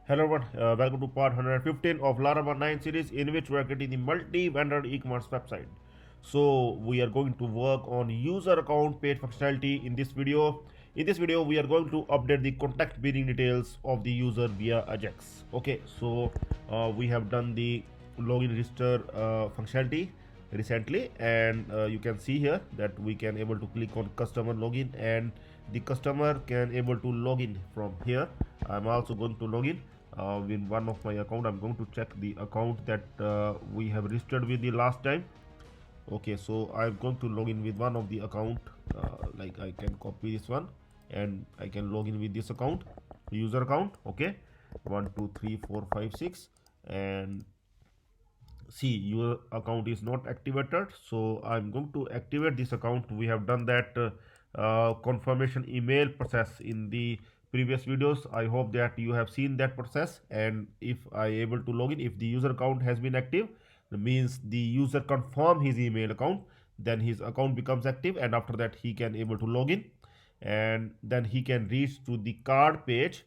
Hello everyone, welcome to part 115 of Laravel 9 series in which we are creating the multi-vendor e-commerce website. So we are going to work on user account page functionality in this video. In this video, we are going to update the contact billing details of the user via Ajax. Okay, so we have done the login register functionality recently, and you can see here that we can able to click on customer login, and the customer can able to log in from here. I'm also going to log in with one of my account. I'm going to check the account that we have registered with the last time. Okay, so I'm going to log in with one of the account. Like I can copy this one and I can log in with this account, user account. Okay, 1 2 3 4 5 6, and see, your account is not activated, so I'm going to activate this account. We have done that confirmation email process in the previous videos. I hope that you have seen that process, and if I able to log in, if the user account has been active, that means the user confirm his email account, then his account becomes active, and after that he can able to log in, and then he can reach to the card page.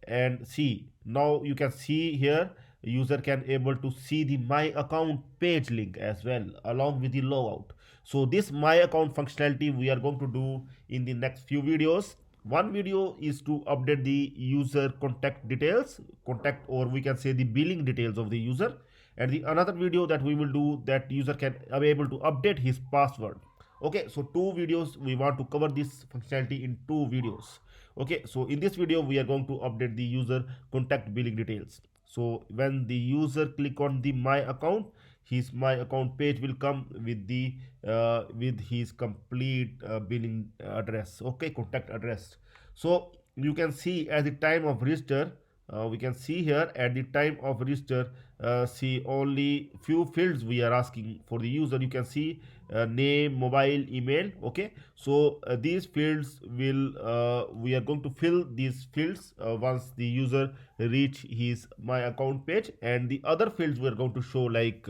And see, now you can see here user can able to see the my account page link as well along with the logout. So this my account functionality we are going to do in the next few videos. One video is to update the user contact details, contact, or we can say the billing details of the user, and the another video that we will do that user can be able to update his password. Okay, so two videos we want to cover this functionality in two videos. Okay, so in this video we are going to update the user contact billing details. So when the user click on the my account, his my account page will come with the with his complete billing address. Okay, contact address. So you can see at the time of register, we can see here at the time of register, see only few fields we are asking for the user. You can see name, mobile, email. Okay, so these fields will we are going to fill these fields once the user reach his my account page, and the other fields we are going to show like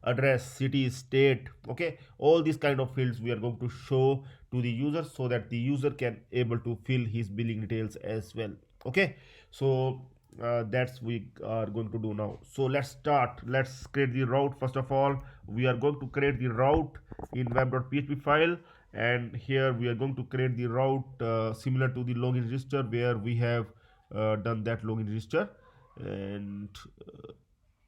address, city, state. Okay, all these kind of fields we are going to show to the user so that the user can able to fill his billing details as well. Okay, so that's we are going to do now. So let's start. Let's create the route. First of all, we are going to create the route in web.php file, and here we are going to create the route similar to the login register where we have done that login register. And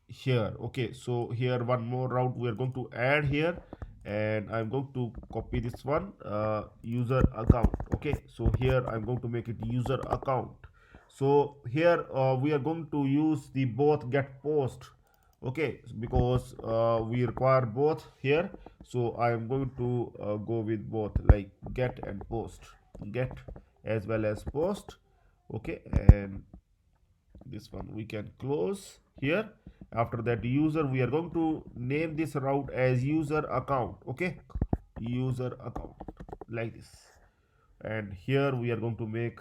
here, okay, so here one more route we are going to add here, and I'm going to copy this one, user account. Okay, so here I'm going to make it user account. So here we are going to use the both get post. Okay, because we require both here, so I am going to go with both, like get and post, get as well as post. Okay, and this one we can close here. After that, user, we are going to name this route as user account. Okay, user account, like this, and here we are going to make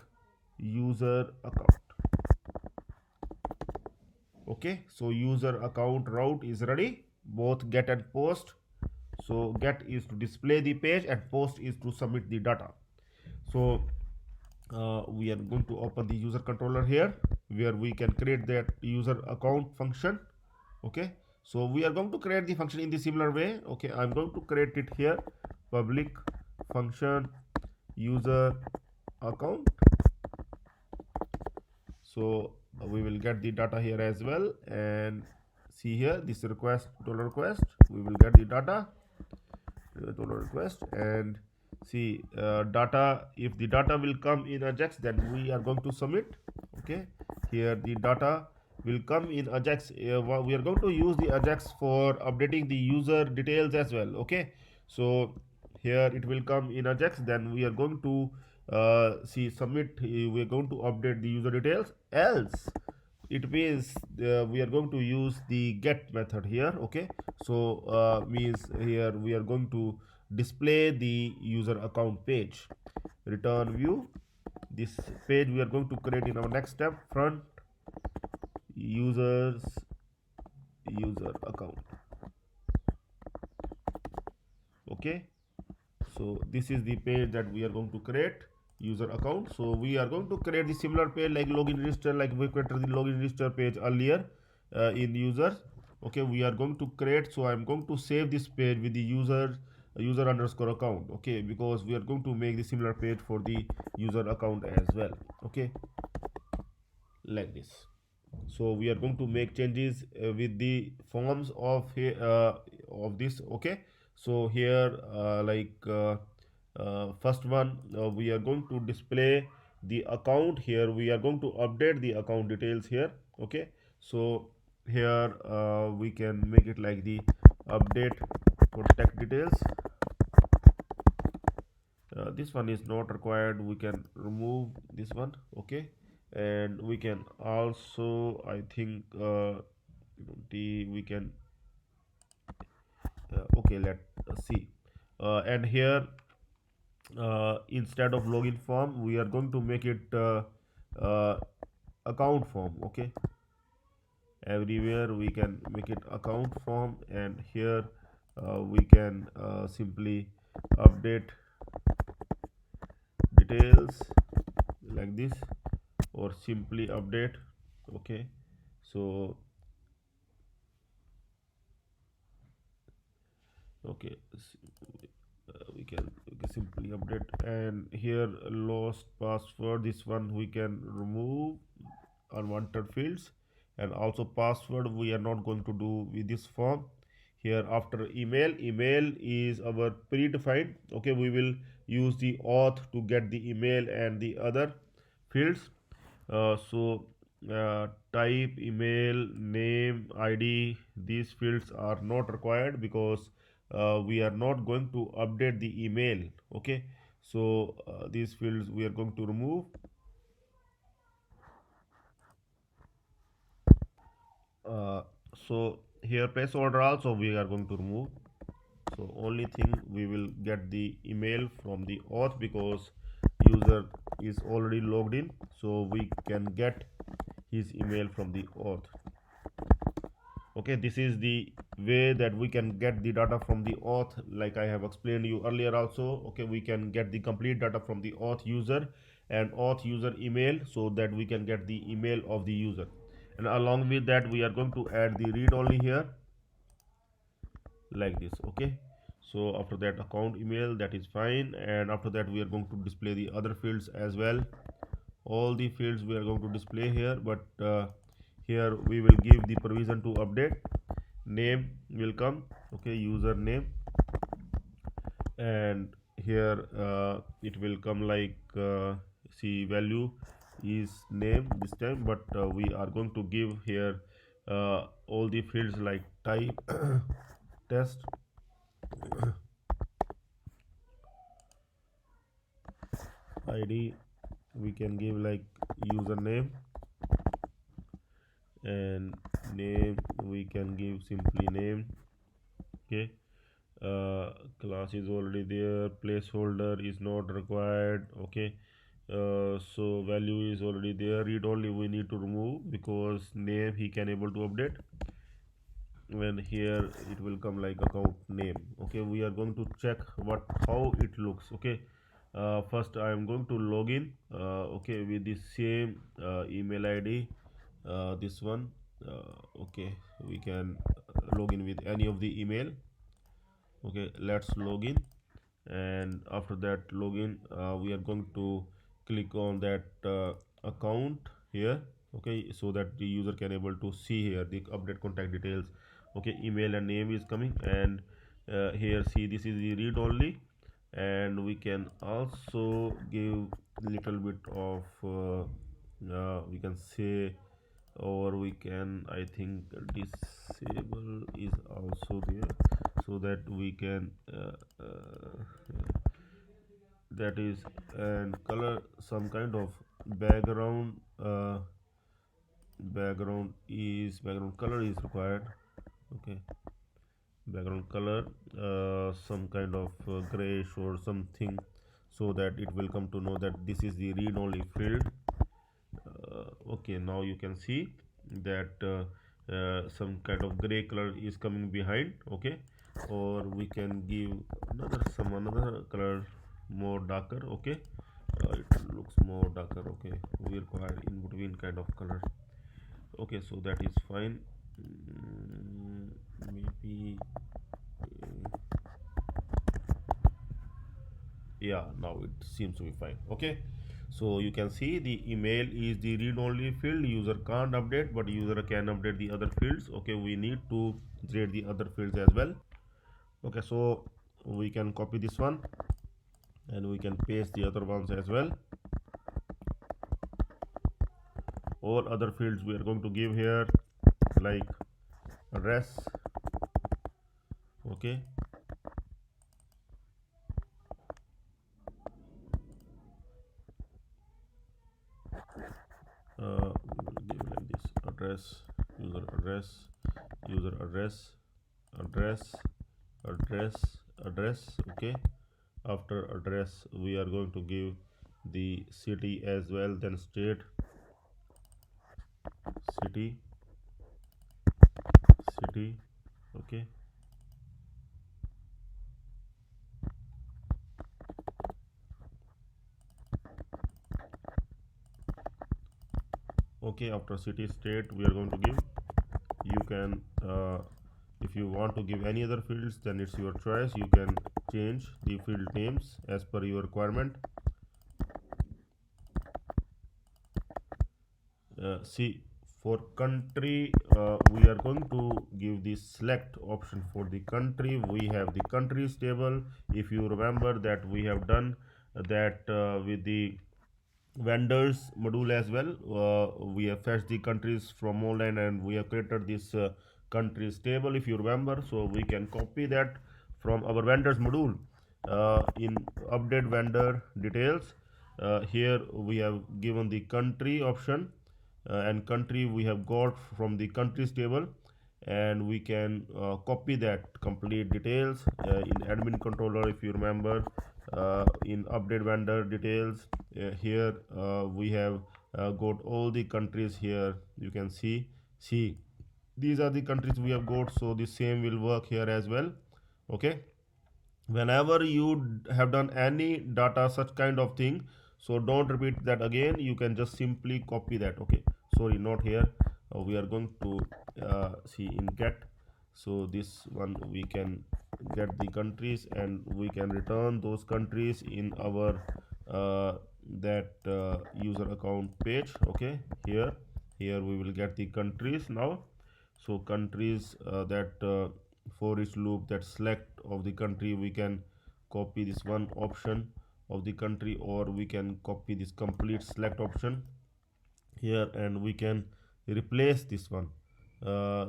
user account. Okay, so user account route is ready, both get and post. So get is to display the page and post is to submit the data. So we are going to open the user controller here where we can create that user account function. Okay, so we are going to create the function in the similar way. Okay, I'm going to create it here, public function user account. So we will get the data here as well, and see here this request, total request, we will get the data, total request, and see data. If the data will come in Ajax, then we are going to submit. Okay, here the data will come in Ajax. We are going to use the Ajax for updating the user details as well. Okay, so here it will come in Ajax, then we are going to see submit. We are going to update the user details, else it means we are going to use the get method here. Okay, so means here we are going to display the user account page, return view. This page we are going to create in our next step, front users user account. Okay, so this is the page that we are going to create, user account. So we are going to create the similar page like login register, like we created the login register page earlier in users. Okay, we are going to create, so I'm going to save this page with the user underscore account. Okay, because we are going to make the similar page for the user account as well. Okay, like this. So we are going to make changes with the forms of this. Okay, so here first one, we are going to display the account. Here we are going to update the account details here. Okay, so here we can make it like the update contact details. This one is not required, we can remove this one. Okay, and we can also, I think, we can okay, let's see. And here, instead of login form, we are going to make it uh, account form. Okay, everywhere we can make it account form, and here we can simply update details like this, or simply update. Okay, so okay, we can simply update, and here lost password, this one we can remove unwanted fields. And also password we are not going to do with this form. Here after email is our predefined. Okay, we will use the auth to get the email and the other fields. Type, email, name, id, these fields are not required because we are not going to update the email. Okay, so these fields we are going to remove. uh, so here placeholder also we are going to remove. So only thing, we will get the email from the auth because user is already logged in, so we can get his email from the auth. Okay, this is the way that we can get the data from the auth, like I have explained you earlier also. Okay, we can get the complete data from the auth user and auth user email, so that we can get the email of the user. And along with that, we are going to add the read only here, like this. Okay, so after that account email, that is fine, and after that we are going to display the other fields as well. All the fields we are going to display here, but here we will give the provision to update. Name will come. Okay, username, and here it will come like see, value is name this time, but we are going to give here all the fields like type, test, id, we can give like username, and name we can give simply name. Okay, class is already there, placeholder is not required. Okay, so value is already there, read only we need to remove because name he can able to update. When here it will come like account name. Okay, we are going to check how it looks. Okay, first I am going to log in, okay, with the same email id, this one. Okay, we can log in with any of the email. Okay, let's log in, and after that login, we are going to click on that account here. Okay, so that the user can able to see here the update contact details. Okay, email and name is coming, and here see, this is the read only, and we can also give little bit of we can say, or we can, I think, disable is also there, so that we can that is, and color, some kind of background, background color is required. Okay, background color, some kind of grayish or something, so that it will come to know that this is the read only field. Okay, now you can see that some kind of gray color is coming behind. Okay, or we can give another color more darker. Okay, looks more darker. Okay, we require in between kind of color. Okay, so that is fine. Maybe yeah, now it seems to be fine. Okay, so you can see the email is the read only field. User can't update, but user can update the other fields. Okay, we need to create the other fields as well. Okay, so we can copy this one and we can paste the other ones as well. All other fields we are going to give here, like address. Okay, we will give like this: address, user address, user address, address, address, address. Okay, after address we are going to give the city as well, then state, city, city. Okay, okay, after city, state we are going to give. You can if you want to give any other fields, then it's your choice. You can change the field names as per your requirement. See, for country we are going to give the select option. For the country we have the countries table. If you remember that we have done that with the vendors module as well. We have fetched the countries from online and we have created this countries table, if you remember. So we can copy that from our vendors module in update vendor details. Here we have given the country option, and country we have got from the countries table, and we can copy that complete details in admin controller, if you remember. In update vendor details, here we have got all the countries. Here you can see these are the countries we have got, so the same will work here as well. Okay, whenever you have done any data such kind of thing, so don't repeat that again. You can just simply copy that. Okay, sorry, not here. We are going to see in get. So this one we can get the countries and we can return those countries in our that user account page. Okay, here we will get the countries now. So countries that for each loop, that select of the country, we can copy this one option of the country, or we can copy this complete select option here, and we can replace this one,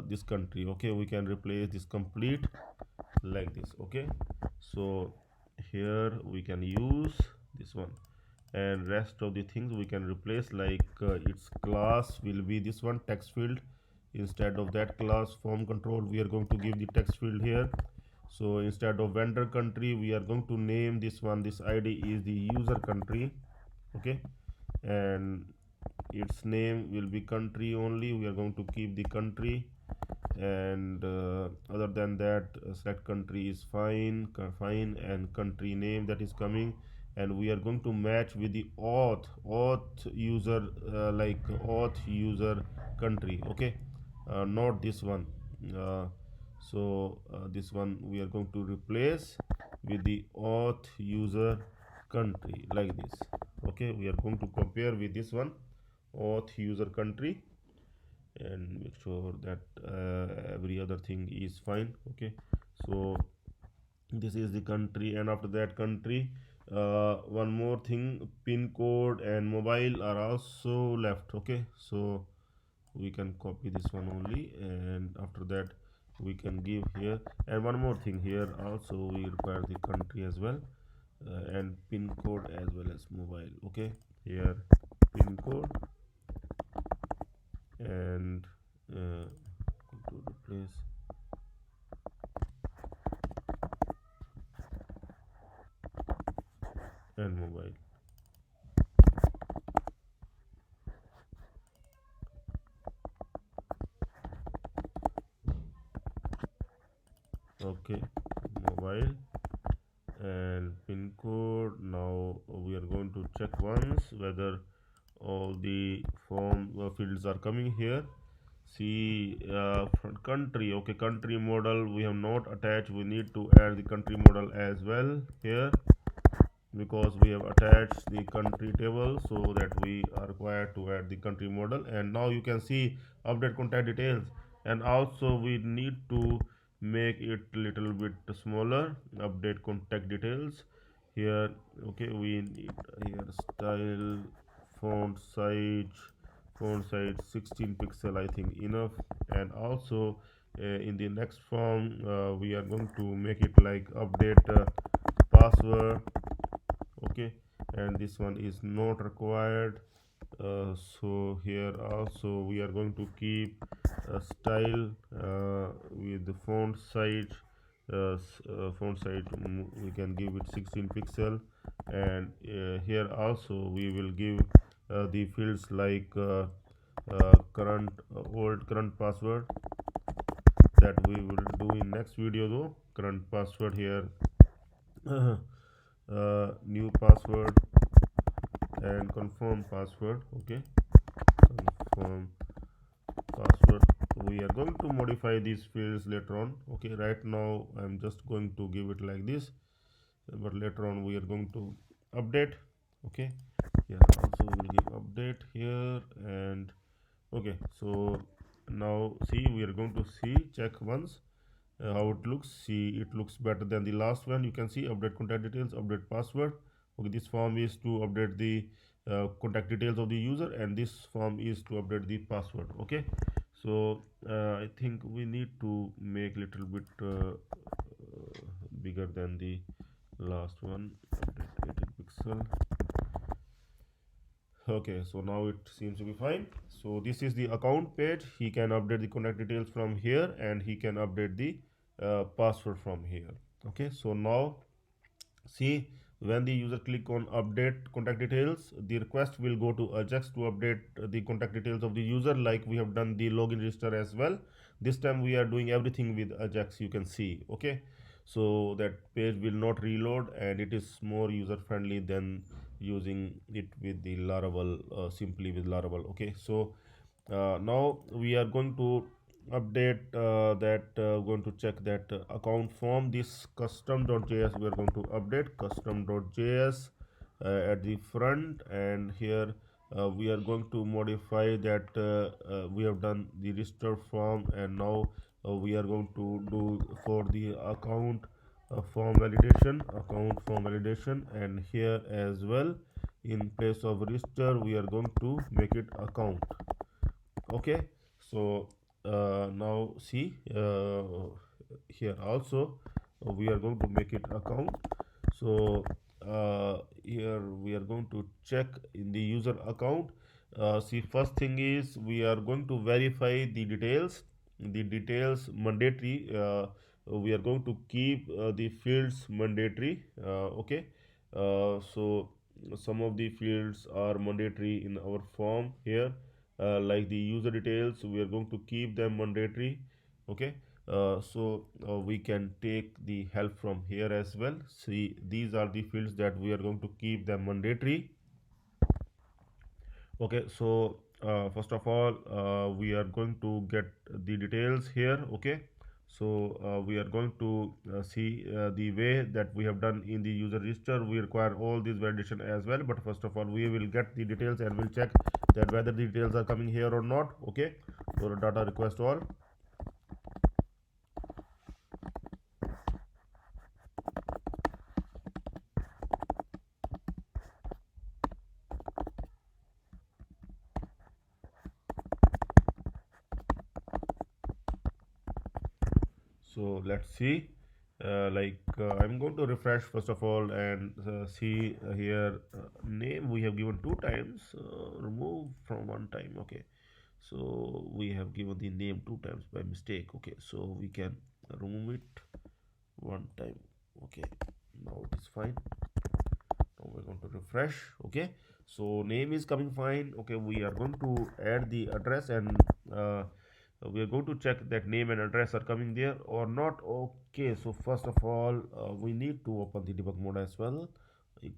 this country. Okay, we can replace this complete like this. Okay, so here we can use this one, and rest of the things we can replace, like its class will be this one, text field. Instead of that class form control, we are going to give the text field here. So instead of vendor country, we are going to name this one, this id is the user country. Okay, and its name will be country only. We are going to keep the country, and other than that, select country is fine, and country name that is coming, and we are going to match with the auth user, like auth user country. Okay, not this one. This one we are going to replace with the auth user country like this. Okay, we are going to compare with this one, auth user country, and make sure that every other thing is fine. Okay, so this is the country, and after that country, one more thing, pin code and mobile are also left. Okay, so we can copy this one only, and after that we can give here. And one more thing, here also we require the country as well, and pin code as well as mobile. Okay, here pin code, and to replace, and mobile. Okay, mobile, and pin code. Now we are going to check once whether all the form fields are coming here. See, country, okay, country model we have not attached. We need to add the country model as well here, because we have attached the country table, so that we are required to add the country model. And now you can see update contact details, and also we need to make it little bit smaller. Update contact details here. Okay, we need here style, font size 16 pixel, I think enough. And also in the next form we are going to make it like update password. Okay, and this one is not required. So here also we are going to keep style with the font size we can give it 16 pixel. And here also we will give the fields like current old current password, that we will do in next video though. Current password here, new password, and confirm password. Okay, confirm password. We are going to modify these fields later on. Okay, right now I'm just going to give it like this, but later on we are going to update. Okay, here also we will give update here. And okay, so now see, we are going to see, check once how it looks. See, it looks better than the last one. You can see update contact details, update password. Okay, this form is to update the contact details of the user, and this form is to update the password. Okay, so I think we need to make little bit bigger than the last one. Update 18 pixel. Okay, so now it seems to be fine. So this is the account page. He can update the contact details from here, and he can update the password from here. Okay, so now see, when the user click on update contact details, the request will go to Ajax to update the contact details of the user, like we have done the login register as well. This time we are doing everything with Ajax, you can see. Okay, so that page will not reload, and it is more user friendly than using it with the Laravel, simply with Laravel. Okay, so now we are going to update going to check that account form, this custom.js. We are going to update custom.js at the front. And here we are going to modify that we have done the register form, and now we are going to do for the account form validation. And here as well, in place of register, we are going to make it account. Okay, so now see, here also we are going to make it account. So here we are going to check in the user account. See, first thing is we are going to verify the details mandatory. We are going to keep the fields mandatory. Okay, so some of the fields are mandatory in our form here, like the user details. We are going to keep them mandatory. Okay, we can take the help from here as well. See, these are the fields that we are going to keep them mandatory. Okay, so first of all we are going to get the details here. Okay, so we are going to see the way that we have done in the user register. We require all these validation as well, but first of all we will get the details, and we'll check that whether the details are coming here or not. Okay, so data request all. So let's see, I'm going to refresh first of all, and see here, name we have given 2 times, remove from 1 time. Okay, so we have given the name 2 times by mistake. Okay, so we can remove it 1 time. Okay, now it is fine. Now we're going to refresh. Okay, so name is coming fine. Okay, we are going to add the address, and We are going to check that name and address are coming there or not. Okay, so first of all, we need to open the debug mode as well.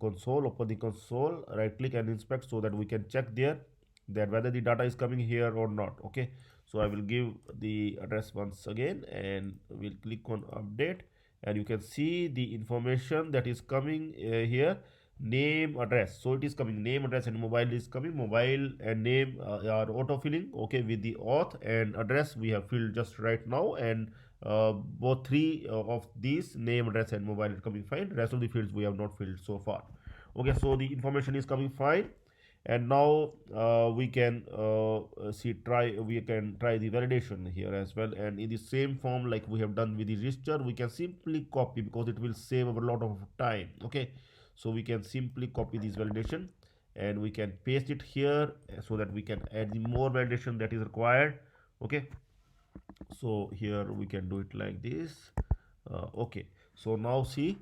Console, open the console, right click and inspect so that we can check there that whether the data is coming here or not. Okay, so I will give the address once again and we'll click on update, and you can see the information that is coming here. Name, address, so it is coming name, address and mobile is coming. Mobile and name are auto filling, okay, with the auth, and address we have filled just right now, and both three of these, name, address and mobile, are coming fine. Rest of the fields we have not filled so far. Okay, so the information is coming fine, and now we can we can try the validation here as well, and in the same form like we have done with the register, we can simply copy because it will save a lot of time. Okay, so we can simply copy this validation and we can paste it here so that we can add the more validation that is required. Okay, so here we can do it like this. Okay, so now see,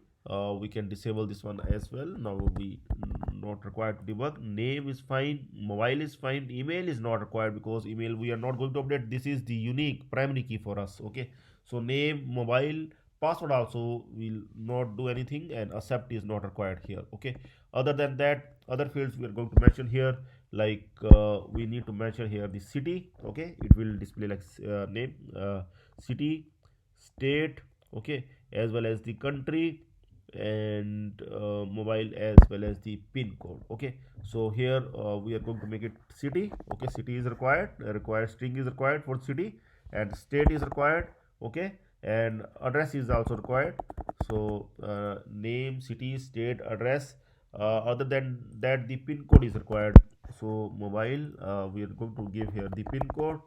we can disable this one as well. Now we not required to debug. Name is fine, mobile is fine, email is not required because email we are not going to update. This is the unique primary key for us. Okay, so name, mobile, password also will not do anything, and accept is not required here. Okay, other than that, other fields we are going to mention here, like we need to mention here the city. Okay, it will display like name, city, state, okay, as well as the country, and mobile as well as the pin code. Okay, so here we are going to make it city. Okay, city is required, required string is required for city, and state is required. Okay, and address is also required. So name, city, state, address. Other than that, the pin code is required. So mobile, we are going to give here the pin code.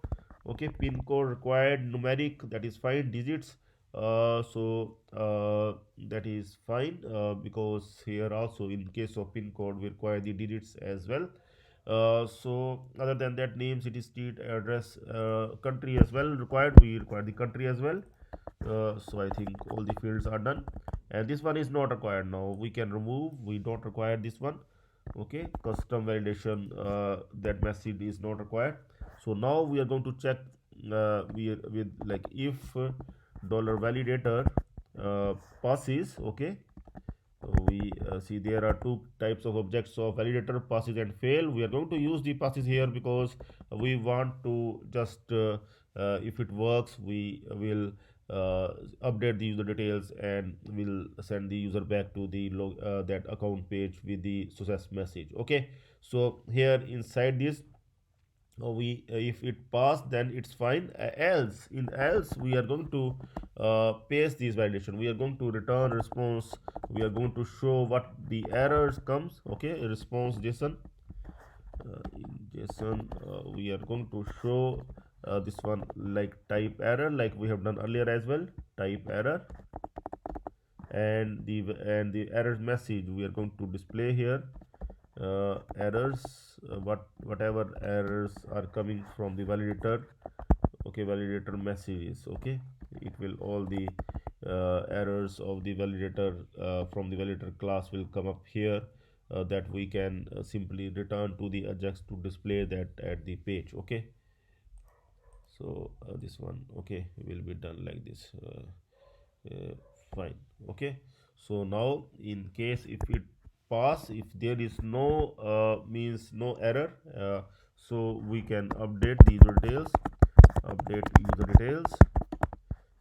Okay, pin code required, numeric, that is fine, digits. That is fine, because here also in case of pin code we require the digits as well. So other than that, name, city, state, address, country as well required, we require the country as well. So I think all the fields are done, and this one is not required. Now we can remove, we don't require this one. Okay, custom validation, that message is not required. So now we are going to check with like if dollar validator passes. Okay, we see there are two types of objects of validator, passes and fail. We are going to use the passes here because we want to just if it works, we will update the user details and will send the user back to the that account page with the success message. Okay, so here inside this, we if it pass then it's fine. Else, in else we are going to paste this validation, we are going to return response, we are going to show what the errors comes. Okay, response json, in json we are going to show this one like type error, like we have done earlier as well, type error, and the error message we are going to display here. Errors, whatever errors are coming from the validator. Okay, validator messages. Okay, it will all the errors of the validator from the validator class will come up here, that we can simply return to the Ajax to display that at the page. Okay, so this one, okay, will be done like this. Uh, Fine. Okay, so now in case if it pass, if there is no means no error, so we can update the user details, update user details,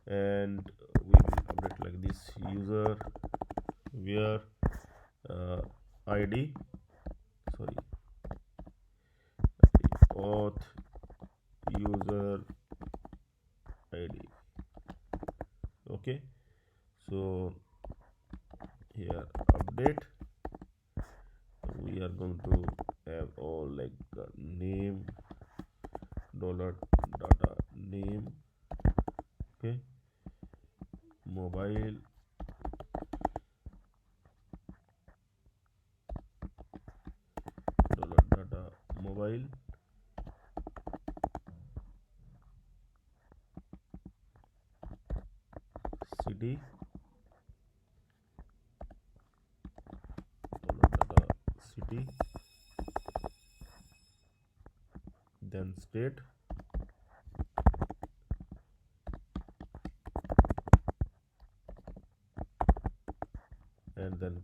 and we will update like this: user where id, sorry, auth user id. Okay, so here update, we are going to have all like name, dollar data name. Okay, mobile, dollar data mobile, city, dollar data city, then state,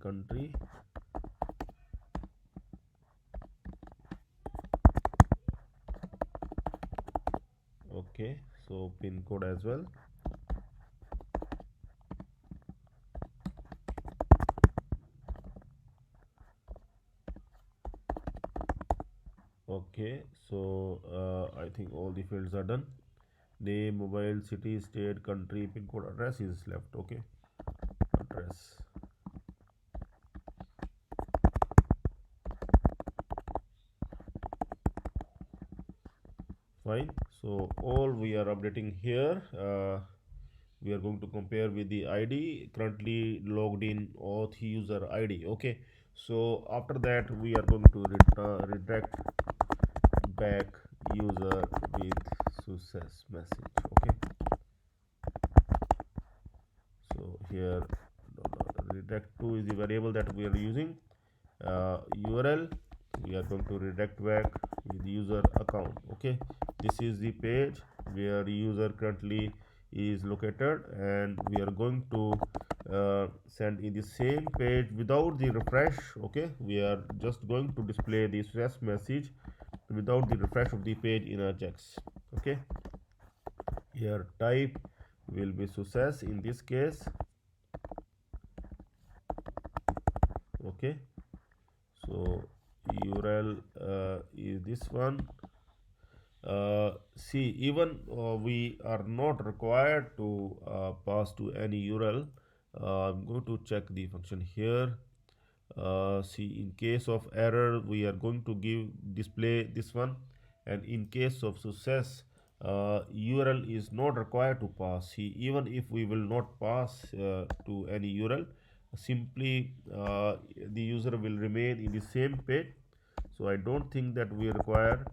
country. Okay, so pin code as well. Okay, so I think all the fields are done. Name, mobile, city, state, country, pin code, address is left. Okay, address. Fine. So all we are updating here. We are going to compare with the ID currently logged in auth user ID. Okay. So after that we are going to redirect back user with success message. Okay. So here redirect to is the variable that we are using. URL we are going to redirect back with user account. Okay, this is the page where user currently is located, and we are going to send in the same page without the refresh. Okay, we are just going to display the success message without the refresh of the page in Ajax. Okay, here type will be success in this case. Okay, so URL is this one. See, even we are not required to pass to any URL. I'm going to check the function here. See, in case of error we are going to give display this one, and in case of success URL is not required to pass. See, even if we will not pass to any URL, simply the user will remain in the same page. So I don't think that we require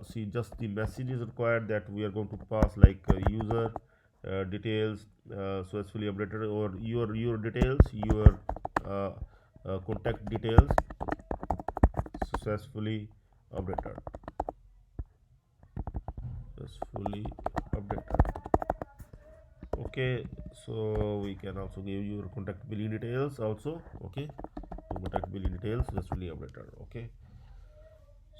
see, just the message is required that we are going to pass, like user details successfully updated, or your details, your uh, contact details successfully updated, successfully updated. Okay, so we can also give your contact billing details also. Okay, contact billing details successfully updated. Okay,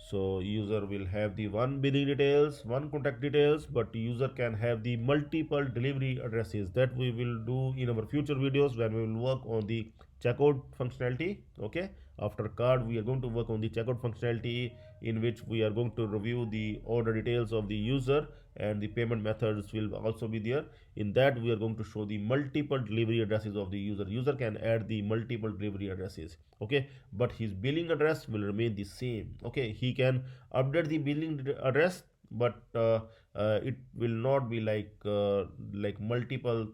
so user will have the one billing details, one contact details, but user can have the multiple delivery addresses. That we will do in our future videos when we will work on the checkout functionality. Okay, after card we are going to work on the checkout functionality, in which we are going to review the order details of the user, and the payment methods will also be there. In that we are going to show the multiple delivery addresses of the user can add the multiple delivery addresses. Okay, but his billing address will remain the same. Okay, he can update the billing address, but it will not be like multiple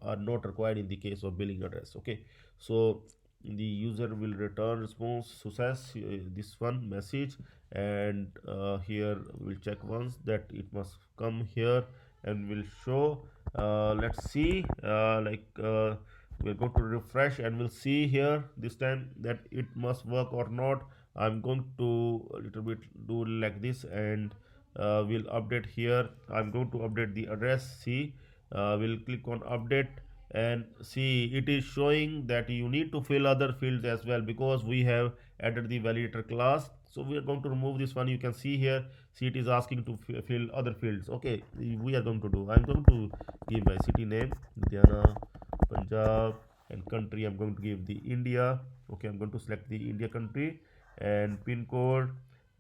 are not required in the case of billing address. Okay, so the user will return response success, this one message, and here we'll check once that it must come here, and will show let's see we're going to refresh, and we'll see here this time that it must work or not. I'm going to a little bit do like this, and we'll update here. I'm going to update the address. See, we'll click on update, and see, it is showing that you need to fill other fields as well, because we have added the validator class. So we are going to remove this one. You can see here, see, it is asking to fill other fields. Okay, we are going to do, I'm going to give my city name Ludhiana, Punjab, and country I'm going to give the India. Okay, I'm going to select the India country, and pin code.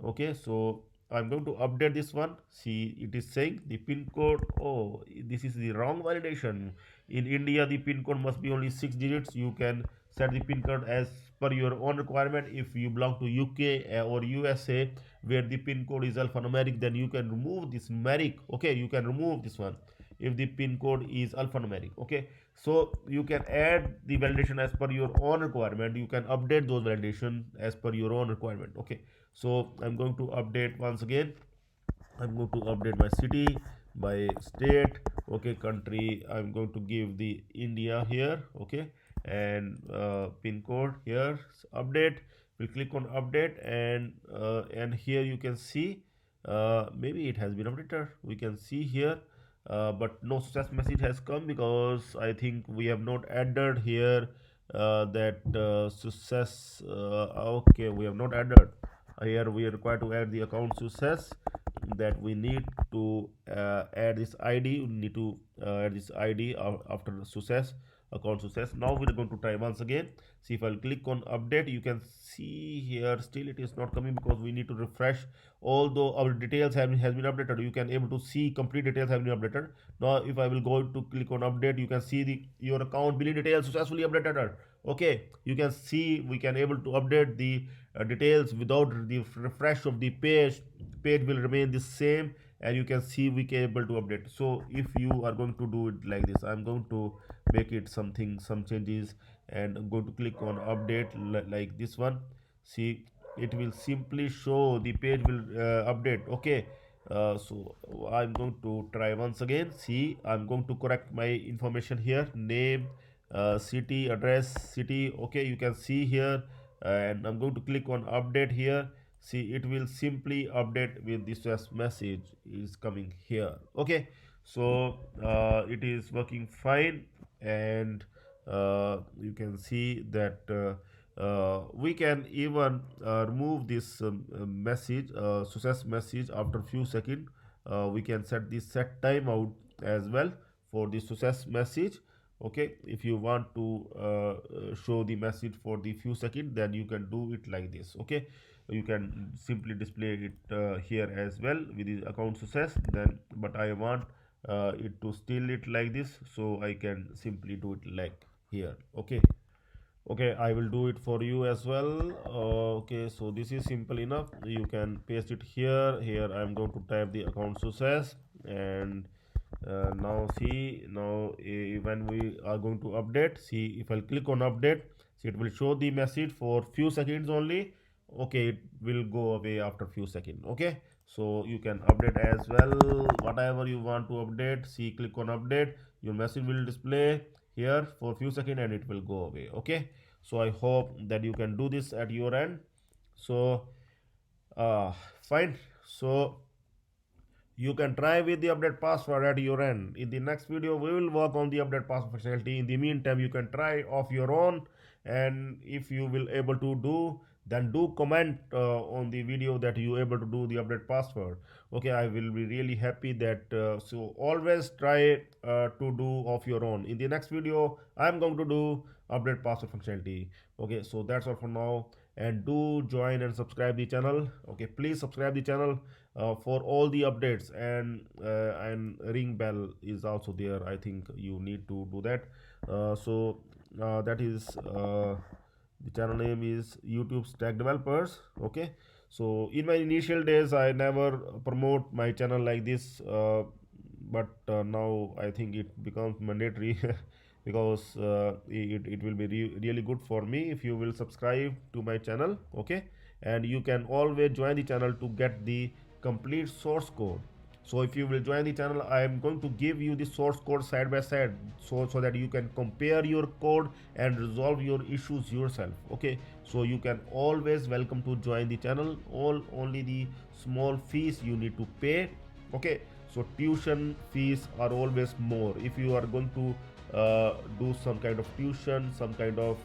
Okay, so I'm going to update this one. See, it is saying the pin code. Oh, this is the wrong validation. In India, the pin code must be only 6 digits. You can set the pin code as per your own requirement. If you belong to UK or USA, where the pin code is alphanumeric, then you can remove this numeric. Okay, you can remove this one if the pin code is alphanumeric. Okay, so you can add the validation as per your own requirement. You can update those validation as per your own requirement. Okay, so I'm going to update once again. I'm going to update my city, by state. Okay, country I'm going to give the India here. Okay, and pin code here, update. We'll click on update, and here you can see maybe it has been updated. We can see here, but no success message has come, because I think we have not added here that success. Okay, we have not added. Here we are required to add the account success, that we need to add this id. We need to add this id after success, account success. Now we're going to try once again. See, if I'll click on update, you can see here still it is not coming because we need to refresh. Although our details has been updated, you can able to see complete details have been updated. Now if I will go to click on update, you can see the your account billing details successfully updated. Okay, you can see we can able to update the details without the refresh of the page will remain the same, and you can see we can able to update. So if you are going to do it like this, I'm going to make it some changes, and I'm going to click on update like this one. See, it will simply show the page will update. Okay, so I'm going to try once again. See, I'm going to correct my information here, name, city, address, city. Okay, you can see here, and I'm going to click on update here. See, it will simply update with this as message is coming here. Okay, so it is working fine, and you can see that we can even remove this message, success message, after few seconds. We can set the set timeout as well for the success message. Okay, if you want to show the message for the few seconds, then you can do it like this. Okay, you can simply display it here as well with the account success. Then but I want it to still it like this, so I can simply do it like here. Okay, okay, I will do it for you as well. Okay, so this is simple enough. You can paste it here. I'm going to type the account success, and now see, now when we are going to update, see, if I'll click on update, see, it will show the message for few seconds only. Okay, it will go away after few seconds. Okay, so you can update as well whatever you want to update. See, click on update, your message will display here for few seconds and it will go away. Okay, so I hope that you can do this at your end. So fine, so you can try with the update password at your end. In the next video, we will work on the update password functionality. In the meantime, you can try of your own, and if you will able to do, then do comment on the video that you able to do the update password. Okay, I will be really happy that. So always try to do of your own. In the next video, I'm going to do update password functionality. Okay, so that's all for now, and do join and subscribe the channel. Okay, please subscribe the channel for all the updates, and ring bell is also there. I think you need to do that. That is the channel name is YouTube Stack Developers. Okay, so in my initial days I never promote my channel like this, but now I think it becomes mandatory because it will be really good for me if you will subscribe to my channel. Okay, and you can always join the channel to get the complete source code. So if you will join the channel, I am going to give you the source code side by side, so that you can compare your code and resolve your issues yourself. Okay, so you can always welcome to join the channel. Only the small fees you need to pay. Okay, so tuition fees are always more. If you are going to do some kind of tuition, some kind of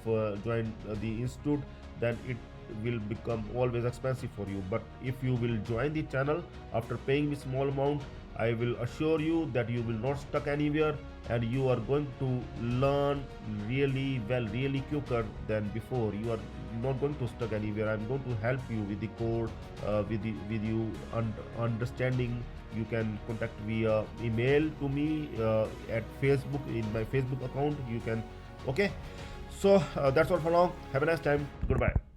join the institute, then it will become always expensive for you. But if you will join the channel after paying the small amount, I will assure you that you will not stuck anywhere, and you are going to learn really well, really quicker than before. You are not going to stuck anywhere. I'm going to help you with the code, with you understanding. You can contact via email to me at Facebook, in my Facebook account. You can. Okay, so that's all for now. Have a nice time. Goodbye.